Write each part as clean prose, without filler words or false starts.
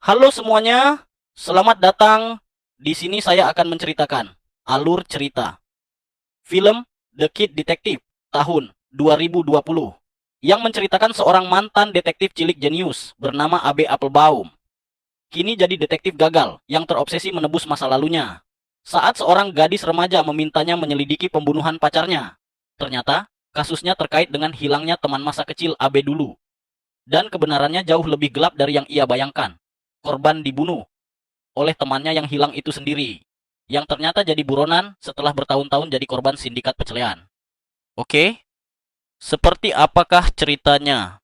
Halo semuanya, selamat datang. Di sini saya akan menceritakan alur cerita film The Kid Detective tahun 2020 yang menceritakan seorang mantan detektif cilik jenius bernama Abe Applebaum. Kini jadi detektif gagal yang terobsesi menebus masa lalunya. Saat seorang gadis remaja memintanya menyelidiki pembunuhan pacarnya, ternyata kasusnya terkait dengan hilangnya teman masa kecil Abe dulu. Dan kebenarannya jauh lebih gelap dari yang ia bayangkan. Korban dibunuh oleh temannya yang hilang itu sendiri, yang ternyata jadi buronan setelah bertahun-tahun jadi korban sindikat pecelian. Oke, seperti apakah ceritanya?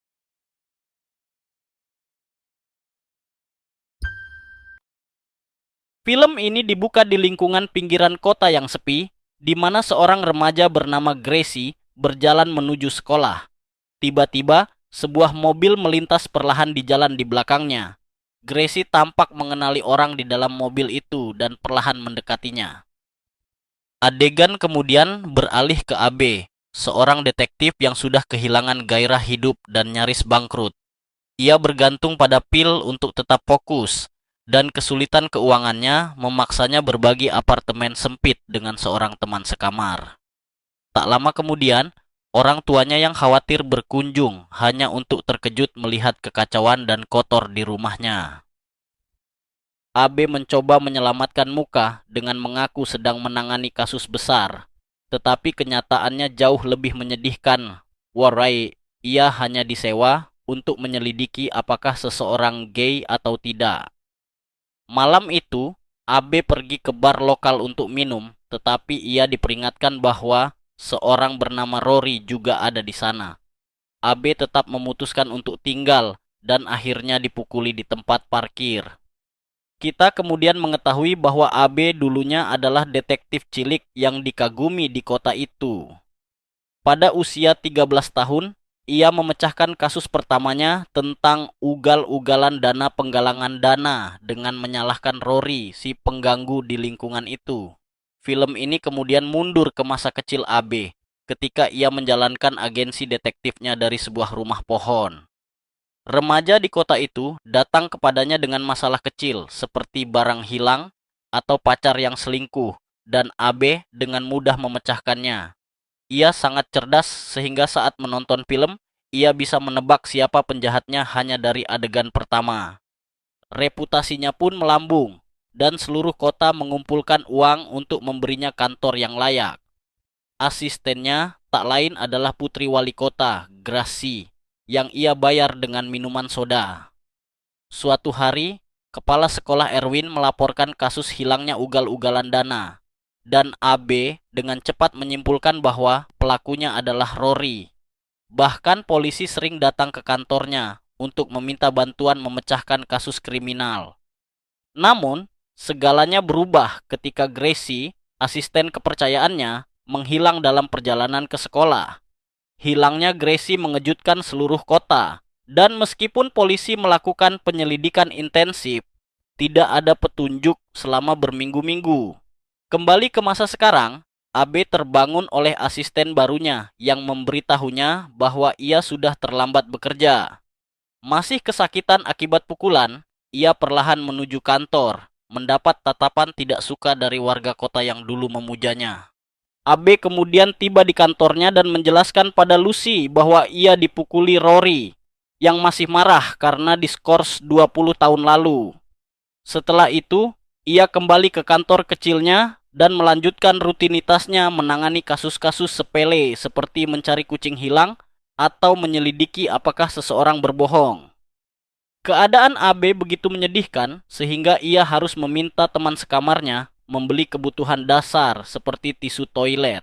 Film ini dibuka di lingkungan pinggiran kota yang sepi, di mana seorang remaja bernama Gracie berjalan menuju sekolah. Tiba-tiba, sebuah mobil melintas perlahan di jalan di belakangnya. Gracie tampak mengenali orang di dalam mobil itu dan perlahan mendekatinya. Adegan kemudian beralih ke AB, seorang detektif yang sudah kehilangan gairah hidup dan nyaris bangkrut. Ia bergantung pada pil untuk tetap fokus, dan kesulitan keuangannya memaksanya berbagi apartemen sempit dengan seorang teman sekamar. Tak lama kemudian, orang tuanya yang khawatir berkunjung hanya untuk terkejut melihat kekacauan dan kotor di rumahnya. AB mencoba menyelamatkan muka dengan mengaku sedang menangani kasus besar, tetapi kenyataannya jauh lebih menyedihkan. Warai, ia hanya disewa untuk menyelidiki apakah seseorang gay atau tidak. Malam itu, AB pergi ke bar lokal untuk minum, tetapi ia diperingatkan bahwa seorang bernama Rory juga ada di sana. AB tetap memutuskan untuk tinggal dan akhirnya dipukuli di tempat parkir. Kita kemudian mengetahui bahwa AB dulunya adalah detektif cilik yang dikagumi di kota itu. Pada usia 13 tahun, ia memecahkan kasus pertamanya tentang ugal-ugalan dana penggalangan dana dengan menyalahkan Rory, si pengganggu di lingkungan itu. Film ini kemudian mundur ke masa kecil AB ketika ia menjalankan agensi detektifnya dari sebuah rumah pohon. Remaja di kota itu datang kepadanya dengan masalah kecil seperti barang hilang atau pacar yang selingkuh, dan AB dengan mudah memecahkannya. Ia sangat cerdas sehingga saat menonton film, ia bisa menebak siapa penjahatnya hanya dari adegan pertama. Reputasinya pun melambung, dan seluruh kota mengumpulkan uang untuk memberinya kantor yang layak. Asistennya tak lain adalah putri wali kota, Gracie, yang ia bayar dengan minuman soda. Suatu hari, kepala sekolah Erwin melaporkan kasus hilangnya ugal-ugalan dana, dan AB dengan cepat menyimpulkan bahwa pelakunya adalah Rory. Bahkan polisi sering datang ke kantornya untuk meminta bantuan memecahkan kasus kriminal. Namun, segalanya berubah ketika Gracie, asisten kepercayaannya, menghilang dalam perjalanan ke sekolah. Hilangnya Gracie mengejutkan seluruh kota, dan meskipun polisi melakukan penyelidikan intensif, tidak ada petunjuk selama berminggu-minggu. Kembali ke masa sekarang, AB terbangun oleh asisten barunya yang memberitahunya bahwa ia sudah terlambat bekerja. Masih kesakitan akibat pukulan, ia perlahan menuju kantor, mendapat tatapan tidak suka dari warga kota yang dulu memujanya. AB kemudian tiba di kantornya dan menjelaskan pada Lucy bahwa ia dipukuli Rory, yang masih marah karena diskors 20 tahun lalu. Setelah itu, ia kembali ke kantor kecilnya dan melanjutkan rutinitasnya menangani kasus-kasus sepele seperti mencari kucing hilang atau menyelidiki apakah seseorang berbohong. Keadaan AB begitu menyedihkan sehingga ia harus meminta teman sekamarnya membeli kebutuhan dasar seperti tisu toilet.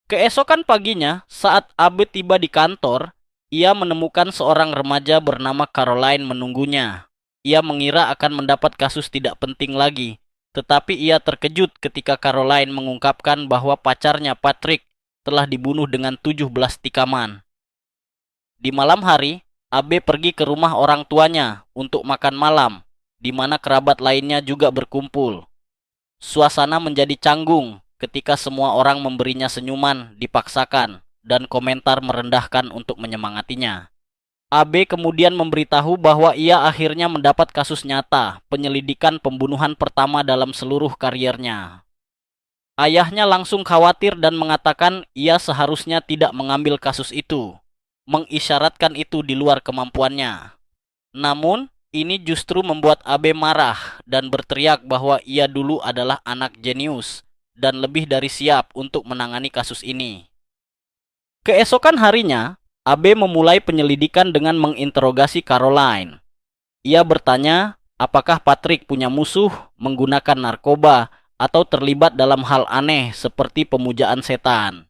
Keesokan paginya, saat AB tiba di kantor, ia menemukan seorang remaja bernama Caroline menunggunya. Ia mengira akan mendapat kasus tidak penting lagi, tetapi ia terkejut ketika Caroline mengungkapkan bahwa pacarnya Patrick telah dibunuh dengan 17 tikaman. Di malam hari, AB pergi ke rumah orang tuanya untuk makan malam, di mana kerabat lainnya juga berkumpul. Suasana menjadi canggung ketika semua orang memberinya senyuman dipaksakan dan komentar merendahkan untuk menyemangatinya. AB kemudian memberitahu bahwa ia akhirnya mendapat kasus nyata, penyelidikan pembunuhan pertama dalam seluruh kariernya. Ayahnya langsung khawatir dan mengatakan ia seharusnya tidak mengambil kasus itu, mengisyaratkan itu di luar kemampuannya. Namun, ini justru membuat AB marah dan berteriak bahwa ia dulu adalah anak jenius dan lebih dari siap untuk menangani kasus ini. Keesokan harinya, AB memulai penyelidikan dengan menginterogasi Caroline. Ia bertanya, apakah Patrick punya musuh, menggunakan narkoba, atau terlibat dalam hal aneh seperti pemujaan setan.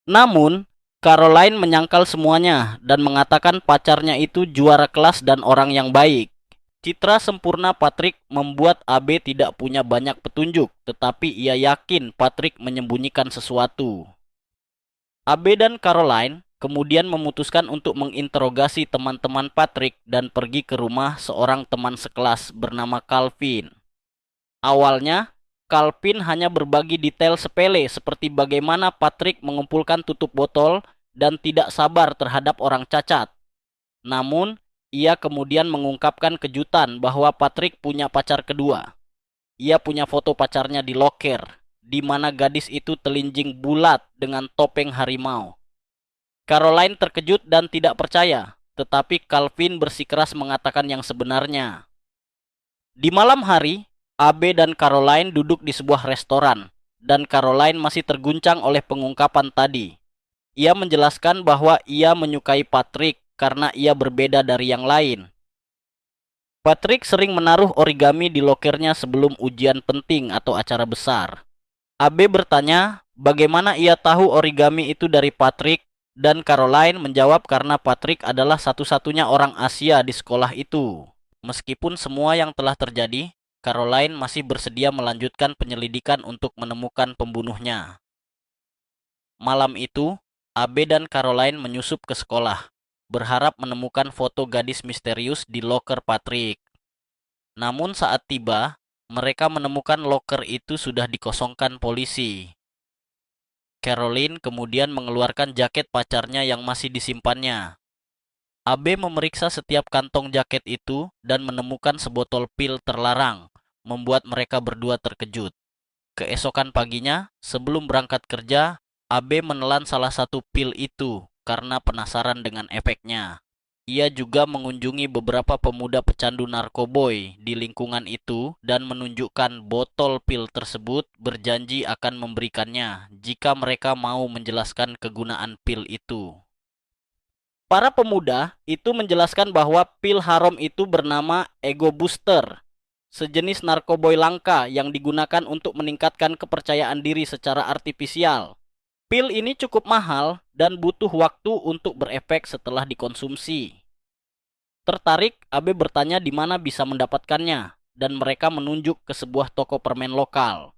Namun, Caroline menyangkal semuanya dan mengatakan pacarnya itu juara kelas dan orang yang baik. Citra sempurna Patrick membuat AB tidak punya banyak petunjuk, tetapi ia yakin Patrick menyembunyikan sesuatu. AB dan Caroline kemudian memutuskan untuk menginterogasi teman-teman Patrick dan pergi ke rumah seorang teman sekelas bernama Calvin. Awalnya, Calvin hanya berbagi detail sepele seperti bagaimana Patrick mengumpulkan tutup botol dan tidak sabar terhadap orang cacat. Namun, ia kemudian mengungkapkan kejutan bahwa Patrick punya pacar kedua. Ia punya foto pacarnya di loker, di mana gadis itu telinjing bulat dengan topeng harimau. Caroline terkejut dan tidak percaya, tetapi Calvin bersikeras mengatakan yang sebenarnya. Di malam hari, AB dan Caroline duduk di sebuah restoran, dan Caroline masih terguncang oleh pengungkapan tadi. Ia menjelaskan bahwa ia menyukai Patrick karena ia berbeda dari yang lain. Patrick sering menaruh origami di lokernya sebelum ujian penting atau acara besar. AB bertanya bagaimana ia tahu origami itu dari Patrick, dan Caroline menjawab karena Patrick adalah satu-satunya orang Asia di sekolah itu. Meskipun semua yang telah terjadi, Caroline masih bersedia melanjutkan penyelidikan untuk menemukan pembunuhnya. Malam itu, AB dan Caroline menyusup ke sekolah, berharap menemukan foto gadis misterius di loker Patrick. Namun saat tiba, mereka menemukan loker itu sudah dikosongkan polisi. Caroline kemudian mengeluarkan jaket pacarnya yang masih disimpannya. AB memeriksa setiap kantong jaket itu dan menemukan sebotol pil terlarang, membuat mereka berdua terkejut. Keesokan paginya, sebelum berangkat kerja, AB menelan salah satu pil itu karena penasaran dengan efeknya. Ia juga mengunjungi beberapa pemuda pecandu narkoboy di lingkungan itu dan menunjukkan botol pil tersebut, berjanji akan memberikannya jika mereka mau menjelaskan kegunaan pil itu. Para pemuda itu menjelaskan bahwa pil haram itu bernama Ego Booster, sejenis narkoboy langka yang digunakan untuk meningkatkan kepercayaan diri secara artifisial. Pil ini cukup mahal dan butuh waktu untuk berefek setelah dikonsumsi. Tertarik, AB bertanya di mana bisa mendapatkannya, dan mereka menunjuk ke sebuah toko permen lokal.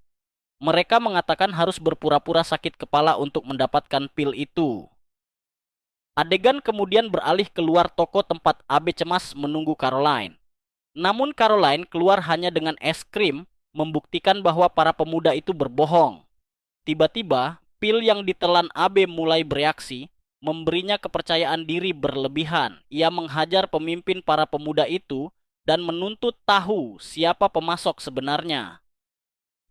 Mereka mengatakan harus berpura-pura sakit kepala untuk mendapatkan pil itu. Adegan kemudian beralih keluar toko tempat AB cemas menunggu Caroline. Namun Caroline keluar hanya dengan es krim, membuktikan bahwa para pemuda itu berbohong. Tiba-tiba, pil yang ditelan AB mulai bereaksi, memberinya kepercayaan diri berlebihan. Ia menghajar pemimpin para pemuda itu dan menuntut tahu siapa pemasok sebenarnya.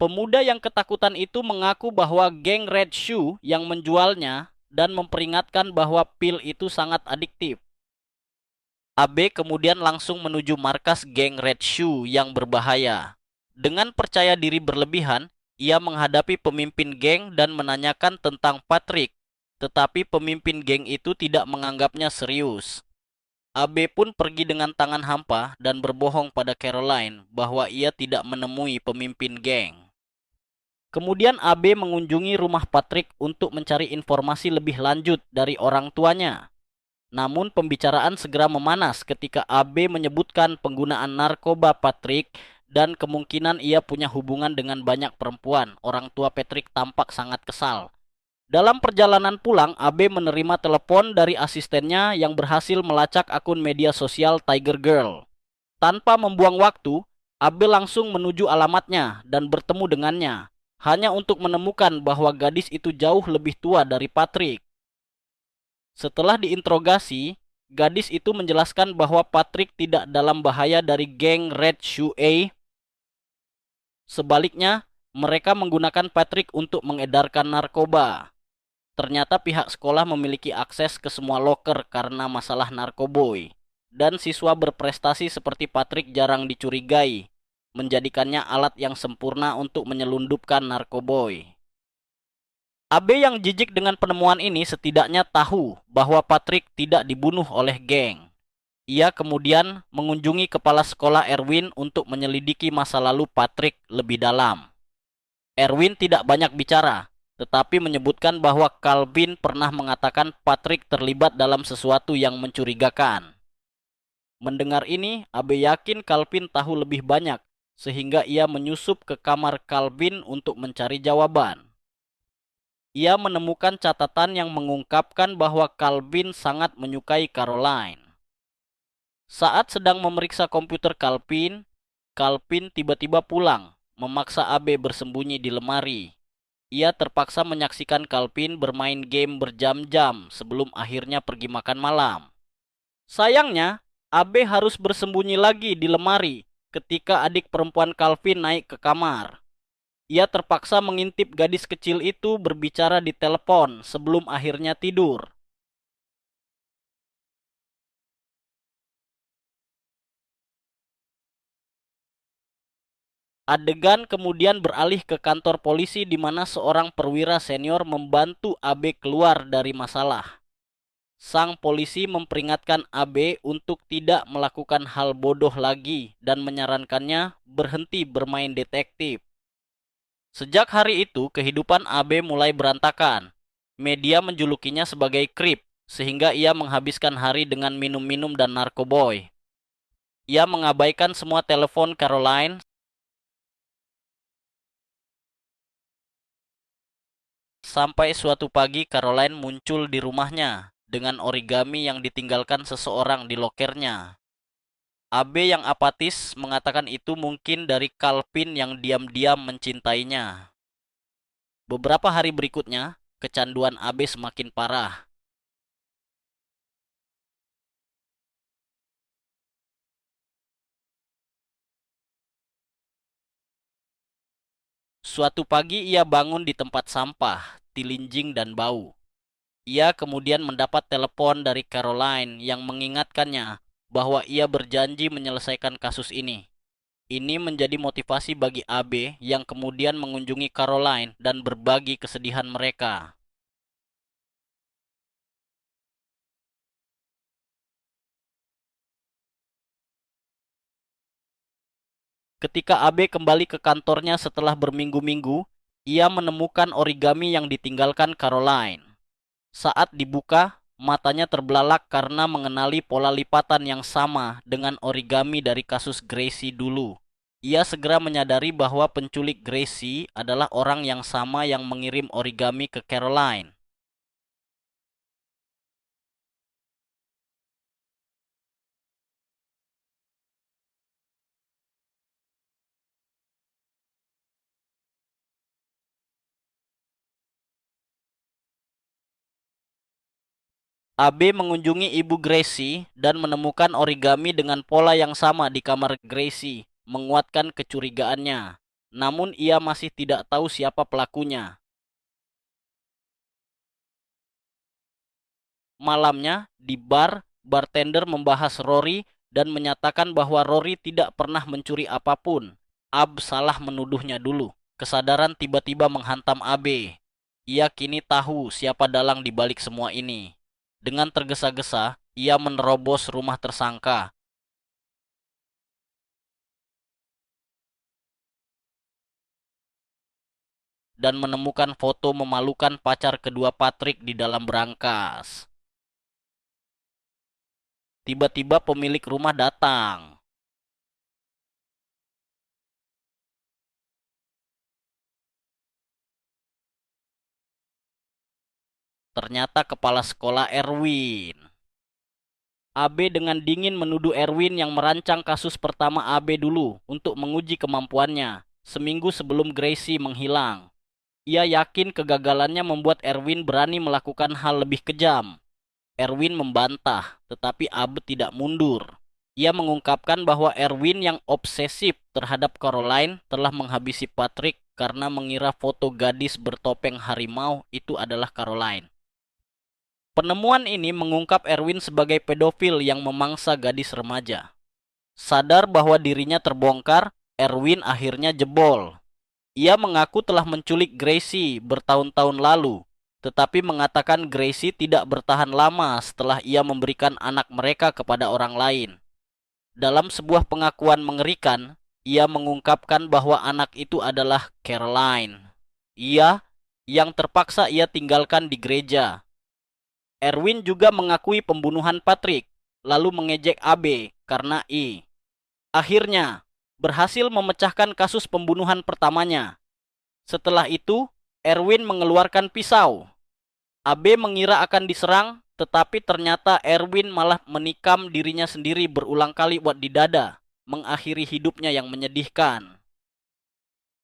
Pemuda yang ketakutan itu mengaku bahwa geng Red Shoe yang menjualnya dan memperingatkan bahwa pil itu sangat adiktif. AB kemudian langsung menuju markas geng Red Shoe yang berbahaya. Dengan percaya diri berlebihan, ia menghadapi pemimpin geng dan menanyakan tentang Patrick, tetapi pemimpin geng itu tidak menganggapnya serius. AB pun pergi dengan tangan hampa dan berbohong pada Caroline bahwa ia tidak menemui pemimpin geng. Kemudian AB mengunjungi rumah Patrick untuk mencari informasi lebih lanjut dari orang tuanya. Namun pembicaraan segera memanas ketika AB menyebutkan penggunaan narkoba Patrick dan kemungkinan ia punya hubungan dengan banyak perempuan. Orang tua Patrick tampak sangat kesal. Dalam perjalanan pulang, AB menerima telepon dari asistennya yang berhasil melacak akun media sosial Tiger Girl. Tanpa membuang waktu, AB langsung menuju alamatnya dan bertemu dengannya, hanya untuk menemukan bahwa gadis itu jauh lebih tua dari Patrick. Setelah diinterogasi, Gadis itu menjelaskan bahwa Patrick tidak dalam bahaya dari geng Red Shoe A. Sebaliknya, mereka menggunakan Patrick untuk mengedarkan narkoba. Ternyata pihak sekolah memiliki akses ke semua loker karena masalah narkoboy. Dan siswa berprestasi seperti Patrick jarang dicurigai, menjadikannya alat yang sempurna untuk menyelundupkan narkoboy. AB yang jijik dengan penemuan ini setidaknya tahu bahwa Patrick tidak dibunuh oleh geng. Ia kemudian mengunjungi kepala sekolah Erwin untuk menyelidiki masa lalu Patrick lebih dalam. Erwin tidak banyak bicara, tetapi menyebutkan bahwa Calvin pernah mengatakan Patrick terlibat dalam sesuatu yang mencurigakan. Mendengar ini, Abe yakin Calvin tahu lebih banyak, sehingga ia menyusup ke kamar Calvin untuk mencari jawaban. Ia menemukan catatan yang mengungkapkan bahwa Calvin sangat menyukai Caroline. Saat sedang memeriksa komputer Calvin tiba-tiba pulang, memaksa Abe bersembunyi di lemari. Ia terpaksa menyaksikan Calvin bermain game berjam-jam sebelum akhirnya pergi makan malam. Sayangnya, Abe harus bersembunyi lagi di lemari ketika adik perempuan Calvin naik ke kamar. Ia terpaksa mengintip gadis kecil itu berbicara di telepon sebelum akhirnya tidur. Adegan kemudian beralih ke kantor polisi di mana seorang perwira senior membantu AB keluar dari masalah. Sang polisi memperingatkan AB untuk tidak melakukan hal bodoh lagi dan menyarankannya berhenti bermain detektif. Sejak hari itu, kehidupan AB mulai berantakan. Media menjulukinya sebagai creep, sehingga ia menghabiskan hari dengan minum-minum dan narkoboy. Ia mengabaikan semua telepon Caroline. Sampai suatu pagi Caroline muncul di rumahnya dengan origami yang ditinggalkan seseorang di lokernya. AB yang apatis mengatakan itu mungkin dari Calvin yang diam-diam mencintainya. Beberapa hari berikutnya, kecanduan AB semakin parah. Suatu pagi ia bangun di tempat sampah, tilinjing dan bau. Ia kemudian mendapat telepon dari Caroline yang mengingatkannya bahwa ia berjanji menyelesaikan kasus ini. Ini menjadi motivasi bagi AB yang kemudian mengunjungi Caroline dan berbagi kesedihan mereka. Ketika AB kembali ke kantornya setelah berminggu-minggu, ia menemukan origami yang ditinggalkan Caroline. Saat dibuka, matanya terbelalak karena mengenali pola lipatan yang sama dengan origami dari kasus Gracie dulu. Ia segera menyadari bahwa penculik Gracie adalah orang yang sama yang mengirim origami ke Caroline. AB mengunjungi ibu Gracie dan menemukan origami dengan pola yang sama di kamar Gracie, menguatkan kecurigaannya. Namun ia masih tidak tahu siapa pelakunya. Malamnya, di bar, bartender membahas Rory dan menyatakan bahwa Rory tidak pernah mencuri apapun. Ab salah menuduhnya dulu. Kesadaran tiba-tiba menghantam AB. Ia kini tahu siapa dalang di balik semua ini. Dengan tergesa-gesa, ia menerobos rumah tersangka dan menemukan foto memalukan pacar kedua Patrick di dalam berangkas. Tiba-tiba pemilik rumah datang. Ternyata kepala sekolah Erwin. AB dengan dingin menuduh Erwin yang merancang kasus pertama AB dulu untuk menguji kemampuannya, seminggu sebelum Gracie menghilang. Ia yakin kegagalannya membuat Erwin berani melakukan hal lebih kejam. Erwin membantah, tetapi Abe tidak mundur. Ia mengungkapkan bahwa Erwin yang obsesif terhadap Caroline telah menghabisi Patrick karena mengira foto gadis bertopeng harimau itu adalah Caroline. Penemuan ini mengungkap Erwin sebagai pedofil yang memangsa gadis remaja. Sadar bahwa dirinya terbongkar, Erwin akhirnya jebol. Ia mengaku telah menculik Gracie bertahun-tahun lalu, tetapi mengatakan Gracie tidak bertahan lama setelah ia memberikan anak mereka kepada orang lain. Dalam sebuah pengakuan mengerikan, ia mengungkapkan bahwa anak itu adalah Caroline. Ia yang terpaksa ia tinggalkan di gereja. Erwin juga mengakui pembunuhan Patrick, lalu mengejek Abe karena akhirnya berhasil memecahkan kasus pembunuhan pertamanya. Setelah itu, Erwin mengeluarkan pisau. Abe mengira akan diserang, tetapi ternyata Erwin malah menikam dirinya sendiri berulang kali di dada, mengakhiri hidupnya yang menyedihkan.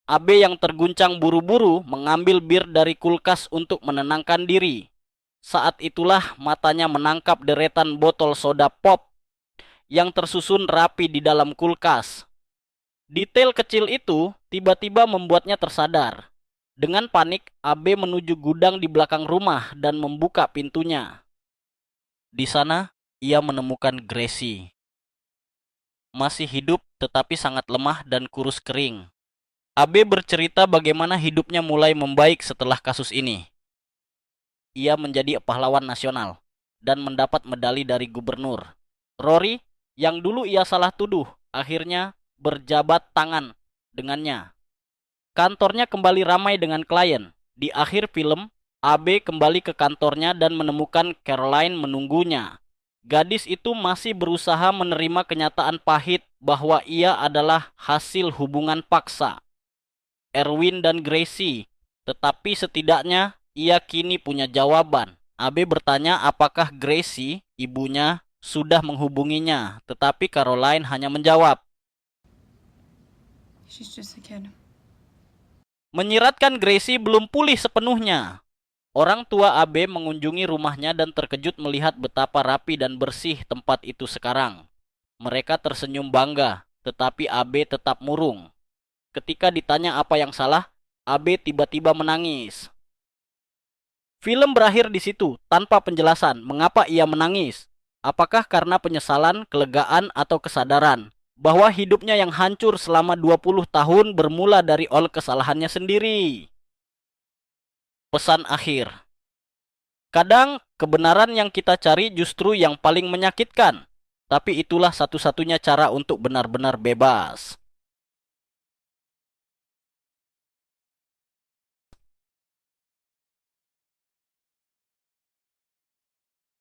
Abe yang terguncang buru-buru mengambil bir dari kulkas untuk menenangkan diri. Saat itulah matanya menangkap deretan botol soda pop yang tersusun rapi di dalam kulkas. Detail kecil itu tiba-tiba membuatnya tersadar. Dengan panik, Abe menuju gudang di belakang rumah dan membuka pintunya. Di sana, ia menemukan Gracie. Masih hidup tetapi sangat lemah dan kurus kering. Abe bercerita bagaimana hidupnya mulai membaik setelah kasus ini. Ia menjadi pahlawan nasional dan mendapat medali dari gubernur. Rory, yang dulu ia salah tuduh, akhirnya berjabat tangan dengannya. Kantornya kembali ramai dengan klien. Di akhir film, Abe kembali ke kantornya dan menemukan Caroline menunggunya. Gadis itu masih berusaha menerima kenyataan pahit bahwa ia adalah hasil hubungan paksa Erwin dan Gracie, tetapi setidaknya ia kini punya jawaban. Abe bertanya apakah Gracie, ibunya, sudah menghubunginya, tetapi Caroline hanya menjawab, "She's just a kid." menyiratkan Gracie belum pulih sepenuhnya. Orang tua Abe mengunjungi rumahnya dan terkejut melihat betapa rapi dan bersih tempat itu sekarang. Mereka tersenyum bangga, tetapi Abe tetap murung. Ketika ditanya apa yang salah, Abe tiba-tiba menangis. Film berakhir di situ, tanpa penjelasan mengapa ia menangis. Apakah karena penyesalan, kelegaan, atau kesadaran bahwa hidupnya yang hancur selama 20 tahun bermula dari kesalahannya sendiri. Pesan akhir. Kadang kebenaran yang kita cari justru yang paling menyakitkan, tapi itulah satu-satunya cara untuk benar-benar bebas.